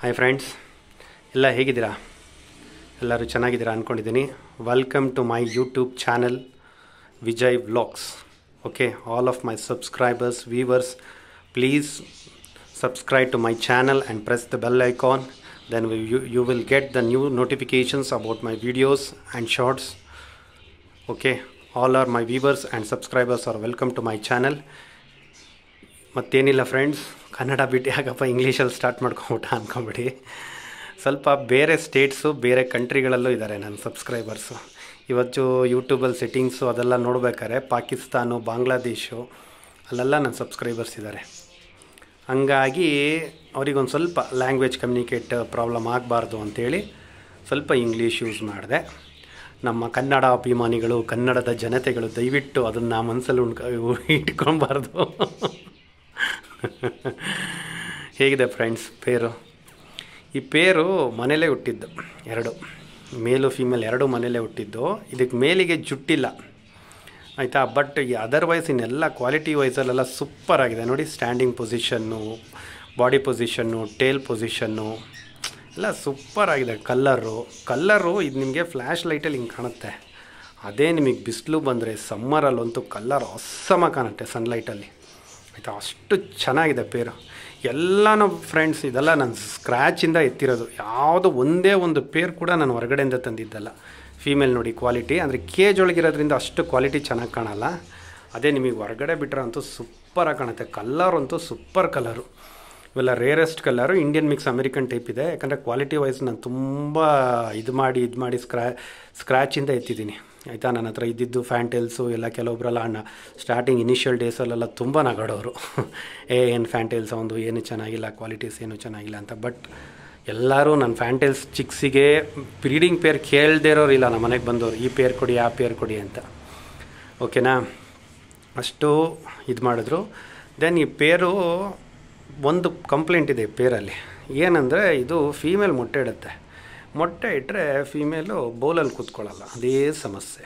Hi friends, ಎಲ್ಲ ಹೇಗಿದ್ದೀರಾ? ಎಲ್ಲರೂ ಚೆನ್ನಾಗಿದ್ದೀರಾ ಅಂದ್ಕೊಂಡಿದ್ದೀನಿ. Welcome to my YouTube channel Vijay vlogs. Okay, all of my subscribers, viewers, please subscribe to my channel and press the bell icon. Then you will get the new notifications about my videos and shorts. Okay, all are my viewers and subscribers are welcome to my channel. ಮತ್ತೇನಿಲ್ಲ friends, Kannada ಬಿಟ್ಟು ಯಾಕಪ್ಪ ಇಂಗ್ಲೀಷಲ್ಲಿ start ಮಾಡ್ಕೊಂಬಿಟ್ಟ ಅಂದ್ಕೊಂಬಿಡಿ. ಸ್ವಲ್ಪ ಬೇರೆ states ಬೇರೆ ಕಂಟ್ರಿಗಳಲ್ಲೂ ಇದ್ದಾರೆ ನನ್ನ subscribers. ಇವತ್ತು ಯೂಟ್ಯೂಬಲ್ಲಿ ಸೆಟ್ಟಿಂಗ್ಸು ಅದೆಲ್ಲ ನೋಡ್ಬೇಕಾದ್ರೆ ಪಾಕಿಸ್ತಾನು, ಬಾಂಗ್ಲಾದೇಶು ಅಲ್ಲೆಲ್ಲ ನನ್ನ ಸಬ್ಸ್ಕ್ರೈಬರ್ಸ್ ಇದ್ದಾರೆ. ಹಂಗಾಗಿ ಅವ್ರಿಗೊಂದು ಸ್ವಲ್ಪ ಲ್ಯಾಂಗ್ವೇಜ್ ಕಮ್ಯುನಿಕೇಟ್ ಪ್ರಾಬ್ಲಮ್ ಆಗಬಾರ್ದು ಅಂಥೇಳಿ ಸ್ವಲ್ಪ ಇಂಗ್ಲೀಷ್ ಯೂಸ್ ಮಾಡಿದೆ. ನಮ್ಮ ಕನ್ನಡ ಅಭಿಮಾನಿಗಳು, ಕನ್ನಡದ ಜನತೆಗಳು ದಯವಿಟ್ಟು ಅದನ್ನು ಮನಸ್ಸಲ್ಲಿ ಇಟ್ಕೊಬಾರ್ದು. ಹೇಗಿದೆ ಫ್ರೆಂಡ್ಸ್ ಪೇರು? ಈ ಪೇರು ಮನೇಲೇ ಹುಟ್ಟಿದ್ದು, ಎರಡು ಮೇಲು ಫೀಮೇಲ್ ಎರಡು ಮನೇಲೇ ಹುಟ್ಟಿದ್ದು. ಇದಕ್ಕೆ ಮೇಲಿಗೆ ಜುಟ್ಟಿಲ್ಲ ಆಯಿತಾ, ಬಟ್ ಈ ಅದರ್ವೈಸ್ ಇನ್ನೆಲ್ಲ ಕ್ವಾಲಿಟಿ ವೈಸಲ್ಲೆಲ್ಲ ಸೂಪರ್ ಆಗಿದೆ ನೋಡಿ. Standing position, body position, tail position ಎಲ್ಲ ಸೂಪರ್ ಆಗಿದೆ. ಕಲ್ಲರು ಇದು ನಿಮಗೆ ಫ್ಲ್ಯಾಶ್ ಲೈಟಲ್ಲಿ ಹಿಂಗೆ ಕಾಣುತ್ತೆ. ಅದೇ ನಿಮಗೆ ಬಿಸಿಲು ಬಂದರೆ ಸಮ್ಮರಲ್ಲಂತೂ ಕಲ್ಲರ್ ಅಸಮ ಕಾಣುತ್ತೆ ಸನ್ಲೈಟಲ್ಲಿ ಆಯಿತಾ. ಅಷ್ಟು ಚೆನ್ನಾಗಿದೆ ಪೇರು. ಎಲ್ಲನೂ ಫ್ರೆಂಡ್ಸ್ ಇದೆಲ್ಲ ನಾನು ಸ್ಕ್ರ್ಯಾಚಿಂದ ಎತ್ತಿರೋದು. ಯಾವುದೋ ಒಂದೇ ಒಂದು ಪೇರ್ ಕೂಡ ನಾನು ಹೊರಗಡೆಯಿಂದ ತಂದಿದ್ದಲ್ಲ. ಫೀಮೇಲ್ ನೋಡಿ ಕ್ವಾಲಿಟಿ, ಅಂದರೆ ಕೇಜ್ ಒಳಗಿರೋದ್ರಿಂದ ಅಷ್ಟು ಕ್ವಾಲಿಟಿ ಚೆನ್ನಾಗಿ ಕಾಣಲ್ಲ. ಅದೇ ನಿಮಗೆ ಹೊರಗಡೆ ಬಿಟ್ಟರೆ ಅಂತೂ ಸೂಪರಾಗಿ ಕಾಣುತ್ತೆ. ಕಲ್ಲರ್ ಅಂತೂ ಸೂಪರ್ ಕಲರು. ಇವೆಲ್ಲ rarest colour, Indian mix American type ಇದೆ. ಯಾಕಂದರೆ ಕ್ವಾಲಿಟಿ ವೈಸ್ ನಾನು ತುಂಬ ಇದು ಮಾಡಿ ಸ್ಕ್ರ್ಯಾಚಿಂದ ಎತ್ತಿದ್ದೀನಿ ಆಯಿತಾ. ನನ್ನ ಹತ್ರ ಇದ್ದಿದ್ದು ಫ್ಯಾಂಟೇಲ್ಸು ಎಲ್ಲ ಕೆಲವೊಬ್ಬರೆಲ್ಲ ಸ್ಟಾರ್ಟಿಂಗ್ ಇನಿಷಿಯಲ್ ಡೇಸಲ್ಲೆಲ್ಲ ತುಂಬ ನಗಾಡೋರು, ಏನು ಫ್ಯಾಂಟೇಲ್ಸ್ ಒಂದು ಏನು ಚೆನ್ನಾಗಿಲ್ಲ, ಕ್ವಾಲಿಟೀಸ್ ಏನು ಚೆನ್ನಾಗಿಲ್ಲ ಅಂತ. ಬಟ್ ಎಲ್ಲರೂ ನನ್ನ ಫ್ಯಾಂಟೇಲ್ಸ್ ಚಿಕ್ಸಿಗೆ ಬ್ರೀಡಿಂಗ್ ಪೇರ್ ಕೇಳದೇ ಇರೋರು ಇಲ್ಲ ನಮ್ಮ ಮನೆಗೆ ಬಂದವರು, ಈ ಪೇರ್ ಕೊಡಿ ಆ ಪೇರ್ ಕೊಡಿ ಅಂತ. ಓಕೆನಾ, ಅಷ್ಟು ಇದು ಮಾಡಿದ್ರು. ದೆನ್ ಈ ಪೇರು ಒಂದು ಕಂಪ್ಲೇಂಟ್ ಇದೆ ಪೇರಲ್ಲಿ. ಏನಂದರೆ ಇದು ಫೀಮೇಲ್ ಮೊಟ್ಟೆ ಇಡುತ್ತೆ. ಮೊಟ್ಟೆ ಇಟ್ಟರೆ ಫೀಮೇಲು ಬೌಲಲ್ಲಿ ಕೂತ್ಕೊಳ್ಳಲ್ಲ, ಅದೇ ಸಮಸ್ಯೆ.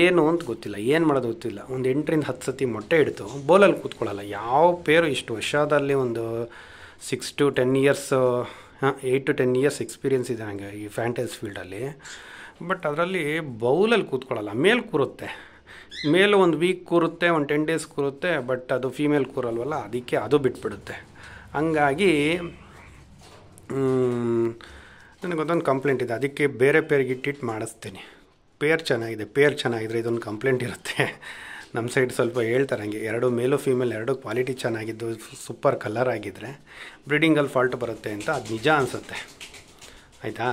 ಏನು ಅಂತ ಗೊತ್ತಿಲ್ಲ, ಏನು ಮಾಡೋದು ಗೊತ್ತಿಲ್ಲ. ಒಂದು 8ರಿಂದ 10 ಸತಿ ಮೊಟ್ಟೆ ಇಡ್ತು, ಬೌಲಲ್ಲಿ ಕೂತ್ಕೊಳ್ಳಲ್ಲ. ಯಾವ ಪೇರು ಇಷ್ಟು ವರ್ಷದಲ್ಲಿ ಒಂದು 6 to 10 years 8 to 10 years experience ಇದೆ ನನಗೆ ಈ ಫ್ಯಾಂಟೇಲ್ಸ್ ಫೀಲ್ಡಲ್ಲಿ. ಬಟ್ ಅದರಲ್ಲಿ ಬೌಲಲ್ಲಿ ಕೂತ್ಕೊಳ್ಳಲ್ಲ, ಮೇಲೆ ಕೂರುತ್ತೆ. ಮೇಲು ಒಂದು ವೀಕ್ ಕೂರುತ್ತೆ, ಒಂದು 10 days ಕೂರುತ್ತೆ. ಬಟ್ ಅದು ಫೀಮೇಲ್ ಕೂರಲ್ವಲ್ಲ, ಅದಕ್ಕೆ ಅದು ಬಿಟ್ಬಿಡುತ್ತೆ. ಹಂಗಾಗಿ ನನಗೊಂದೊಂದು ಕಂಪ್ಲೇಂಟ್ ಇದೆ, ಅದಕ್ಕೆ ಬೇರೆ ಪೇರ್ಗೆ ಇಟ್ಟಿಟ್ಟು ಮಾಡಿಸ್ತೀನಿ. ಪೇರ್ ಚೆನ್ನಾಗಿದ್ರೆ ಇದೊಂದು ಕಂಪ್ಲೇಂಟ್ ಇರುತ್ತೆ. ನಮ್ಮ ಸೈಡ್ ಸ್ವಲ್ಪ ಹೇಳ್ತಾರೆ ಹಂಗೆ, ಎರಡು ಮೇಲು ಫೀಮೇಲ್ ಎರಡು ಕ್ವಾಲಿಟಿ ಚೆನ್ನಾಗಿದ್ದು ಸೂಪರ್ ಕಲರ್ ಆಗಿದ್ದರೆ ಬ್ರೀಡಿಂಗಲ್ಲಿ ಫಾಲ್ಟ್ ಬರುತ್ತೆ ಅಂತ. ಅದು ನಿಜ ಅನಿಸುತ್ತೆ ಆಯಿತಾ.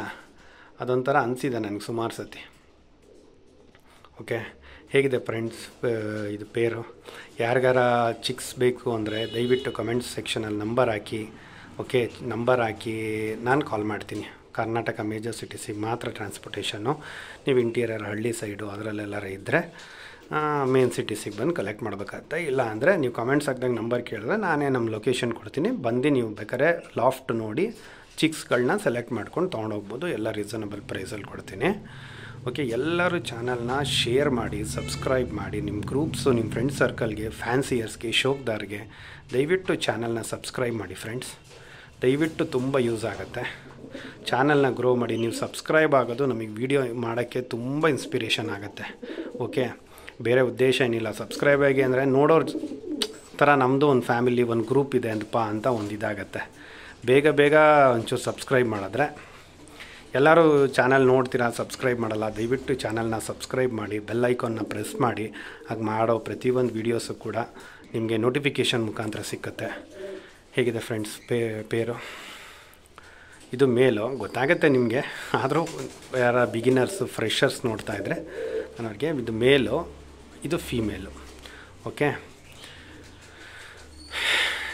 ಅದೊಂಥರ ಅನಿಸಿದೆ ನನಗೆ ಸುಮಾರು ಸತಿ. ಓಕೆ, ಹೇಗಿದೆ ಫ್ರೆಂಡ್ಸ್ ಇದು ಪೇರು? ಯಾರಿಗಾರ ಚಿಕ್ಸ್ ಬೇಕು ಅಂದರೆ ದಯವಿಟ್ಟು ಕಮೆಂಟ್ಸ್ ಸೆಕ್ಷನಲ್ಲಿ ನಂಬರ್ ಹಾಕಿ. ಓಕೆ, ನಂಬರ್ ಹಾಕಿ ನಾನು ಕಾಲ್ ಮಾಡ್ತೀನಿ. ಕರ್ನಾಟಕ ಮೇಜರ್ ಸಿಟೀಸಿಗೆ ಮಾತ್ರ ಟ್ರಾನ್ಸ್ಪೋರ್ಟೇಷನ್ನು. ನೀವು ಇಂಟೀರಿಯರ್ ಹಳ್ಳಿ ಸೈಡು ಅದರಲ್ಲೆಲ್ಲರ ಇದ್ದರೆ ಮೇನ್ ಸಿಟೀಸಿಗೆ ಬಂದು ಕಲೆಕ್ಟ್ ಮಾಡಬೇಕಾಗತ್ತೆ. ಇಲ್ಲ ಅಂದರೆ ನೀವು ಕಮೆಂಟ್ಸ್ ಹಾಕಿದಾಗ ನಂಬರ್ ಕೇಳಿದ್ರೆ ನಾನೇ ನಮ್ಮ ಲೊಕೇಶನ್ ಕೊಡ್ತೀನಿ. ಬಂದು ನೀವು ಬೇಕಾದ್ರೆ ಲಾಫ್ಟ್ ನೋಡಿ ಚಿಕ್ಸ್ಗಳನ್ನ ಸೆಲೆಕ್ಟ್ ಮಾಡ್ಕೊಂಡು ತೊಗೊಂಡೋಗ್ಬೋದು. ಎಲ್ಲ ರೀಸನಬಲ್ ಪ್ರೈಸಲ್ಲಿ ಕೊಡ್ತೀನಿ. ಓಕೆ, ಎಲ್ಲರೂ ಚಾನಲ್ನ ಶೇರ್ ಮಾಡಿ, ಸಬ್ಸ್ಕ್ರೈಬ್ ಮಾಡಿ. ನಿಮ್ಮ ಗ್ರೂಪ್ಸು, ನಿಮ್ಮ ಫ್ರೆಂಡ್ ಸರ್ಕಲ್ಗೆ, ಫ್ಯಾನ್ಸಿಯರ್ಸ್ಗೆ, ಶೋಕ್ದಾರ್ಗೆ ದಯವಿಟ್ಟು ಚಾನಲ್ನ ಸಬ್ಸ್ಕ್ರೈಬ್ ಮಾಡಿ ಫ್ರೆಂಡ್ಸ್. ದಯವಿಟ್ಟು ತುಂಬ ಯೂಸ್ ಆಗುತ್ತೆ. ಚಾನಲ್ನ ಗ್ರೋ ಮಾಡಿ. ನೀವು ಸಬ್ಸ್ಕ್ರೈಬ್ ಆಗೋದು ನಮಗೆ ವೀಡಿಯೋ ಮಾಡೋಕ್ಕೆ ತುಂಬ ಇನ್ಸ್ಪಿರೇಷನ್ ಆಗುತ್ತೆ. ಓಕೆ, ಬೇರೆ ಉದ್ದೇಶ ಏನಿಲ್ಲ. ಸಬ್ಸ್ಕ್ರೈಬ್ ಆಗಿ ಅಂದರೆ ನೋಡೋರ ಥರ ನಮ್ಮದು ಒಂದು ಫ್ಯಾಮಿಲಿ, ಒಂದು ಗ್ರೂಪ್ ಇದೆ ಅಂತ ಒಂದು ಇದಾಗತ್ತೆ. ಬೇಗ ಒಂಚೂರು ಸಬ್ಸ್ಕ್ರೈಬ್ ಮಾಡಿದ್ರೆ. ಎಲ್ಲರೂ ಚಾನಲ್ ನೋಡ್ತೀರಾ, ಸಬ್ಸ್ಕ್ರೈಬ್ ಮಾಡಲ್ಲ. ದಯವಿಟ್ಟು ಚಾನಲ್ನ ಸಬ್ಸ್ಕ್ರೈಬ್ ಮಾಡಿ, ಬೆಲ್ ಐಕಾನ್ನ ಪ್ರೆಸ್ ಮಾಡಿ. ಹಾಗೆ ಮಾಡೋ ಪ್ರತಿಯೊಂದು ವೀಡಿಯೋಸು ಕೂಡ ನಿಮಗೆ ನೋಟಿಫಿಕೇಷನ್ ಮುಖಾಂತರ ಸಿಕ್ಕುತ್ತೆ. ಹೇಗಿದೆ ಫ್ರೆಂಡ್ಸ್ ಪೇರು? ಇದು ಮೇಲು ಗೊತ್ತಾಗುತ್ತೆ ನಿಮಗೆ, ಆದರೂ ಯಾರ ಬಿಗಿನರ್ಸು, ಫ್ರೆಷರ್ಸ್ ನೋಡ್ತಾಯಿದ್ರೆ ನಾನು ಅವ್ರಿಗೆ ಇದು ಮೇಲು, ಇದು ಫೀಮೇಲು. ಓಕೆ,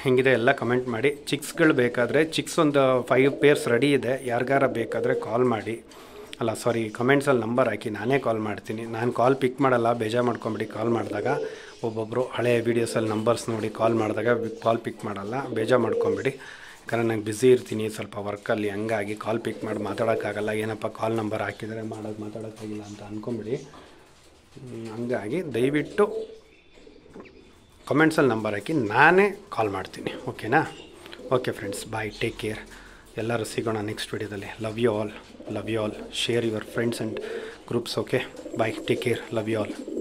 ಹಿಂಗಿದೆ ಎಲ್ಲ ಕಮೆಂಟ್ ಮಾಡಿ. ಚಿಕ್ಸ್ಗಳು ಬೇಕಾದರೆ ಚಿಕ್ಸ್ ಒಂದು 5 pairs ರೆಡಿ ಇದೆ. ಯಾರಿಗಾರ ಬೇಕಾದರೆ ಕಾಲ್ ಮಾಡಿ. ಕಮೆಂಟ್ಸಲ್ಲಿ ನಂಬರ್ ಹಾಕಿ, ನಾನೇ ಕಾಲ್ ಮಾಡ್ತೀನಿ. ನಾನು ಕಾಲ್ ಪಿಕ್ ಮಾಡಲ್ಲ, ಬೇಜಾರು ಮಾಡ್ಕೊಂಬಿಡಿ. ಕಾಲ್ ಮಾಡಿದಾಗ ಒಬ್ಬೊಬ್ಬರು ಹಳೆಯ ವೀಡಿಯೋಸಲ್ಲಿ ನಂಬರ್ಸ್ ನೋಡಿ ಕಾಲ್ ಮಾಡಿದಾಗ ಕಾಲ್ ಪಿಕ್ ಮಾಡಲ್ಲ, ಬೇಜಾರು ಮಾಡ್ಕೊಂಬಿಡಿ. ಯಾಕಂದರೆ ನಂಗೆ ಬ್ಯುಸಿ ಇರ್ತೀನಿ ಸ್ವಲ್ಪ ವರ್ಕಲ್ಲಿ, ಹಂಗಾಗಿ ಕಾಲ್ ಪಿಕ್ ಮಾಡಿ ಮಾತಾಡೋಕ್ಕಾಗಲ್ಲ. ಏನಪ್ಪ ಕಾಲ್ ನಂಬರ್ ಹಾಕಿದರೆ ಮಾತಾಡೋಕ್ಕಾಗಿಲ್ಲ ಅಂತ ಅಂದ್ಕೊಂಬಿಡಿ. ಹಂಗಾಗಿ ದಯವಿಟ್ಟು ಕಮೆಂಟ್ಸಲ್ಲಿ ನಂಬರ್ ಹಾಕಿ, ನಾನೇ ಕಾಲ್ ಮಾಡ್ತೀನಿ. ಓಕೆನಾ? Okay friends, bye, take care. ಎಲ್ಲರೂ ಸಿಗೋಣ ನೆಕ್ಸ್ಟ್ ವಿಡಿಯೋದಲ್ಲಿ. Love you all, love you all. Share your friends and groups. Okay, bye, take care, love you all.